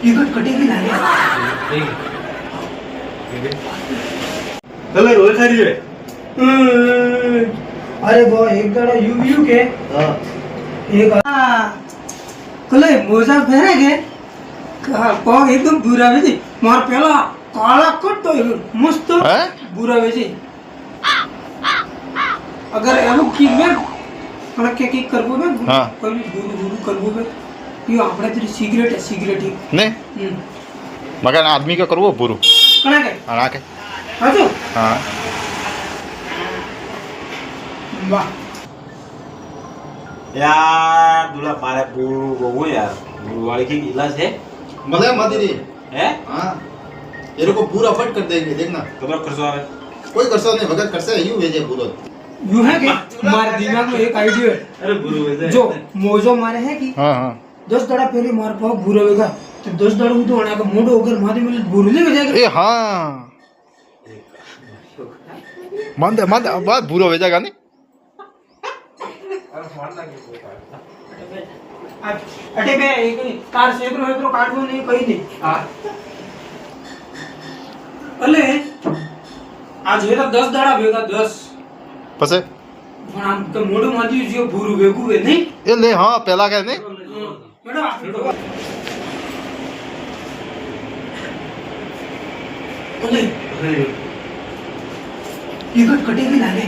ticket कटेगी लागे colour होय खरी रे अरे वो एक जरा यू के हां एक कले मोजा फेरे के पग एकदम बुरा वेजी मार पेला काला कट तो मस्त बुरा वेजी अगर एवं किक में कणक के किक करबो में कोई गुरु गुरु करबो में ये आपने तेरी सिगरेट है सिगरेट ही नहीं मगर आदमी का करवो पूरू कणा के हां के हाजो हां वाह यार दूल्हा मारे बुरु वो यार बुरु वाले की इलाज है मजा मत दे है हां ये को पूरा फट कर देंगे देखना खबर खर्चो आवे कोई खर्चा नहीं मगर खर्चा यूं भेजे पूरा यूं है कि मार दिमाग में एक आइडिया अरे बुरु वैसे जो मोजो मारे है कि हां हां 10 दड़ा पहले मार पाओ बुरा होगा तो 10 दड़ा तो आना का मोड़ होकर माथे में बुरले हो जाएगा ए हां मंद बात बुरो हो जाएगा नहीं अटे बे एक कार सेकरो हेकरो काटવો નહીં કઈ નહીં હા અલે આ જેરા 10 દાડા ભેગા 10 પછી પણ આમ તો મોઢું માંથી જો ભૂરું ભેગું હે નહીં એ લે હા પેલા કે નહીં મેડમ અલે टिकट कटेगी लागे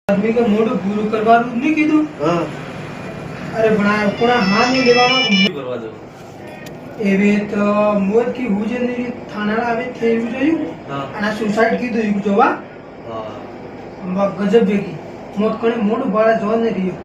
आदमी का मोड़ पूરું કરવાનું નહીં કીધું हां અરે ભણા કોના હાથ નહીં લેવાનો करवा दो એવે તો મોત કી હુજે ની થાનાળા આવે થયું જોયું हां અને સુસાઇડ કીધું જોવા हां ગજબ બેકી મોત કણે મોઢું બાળા જોવા નહીં રહ્યો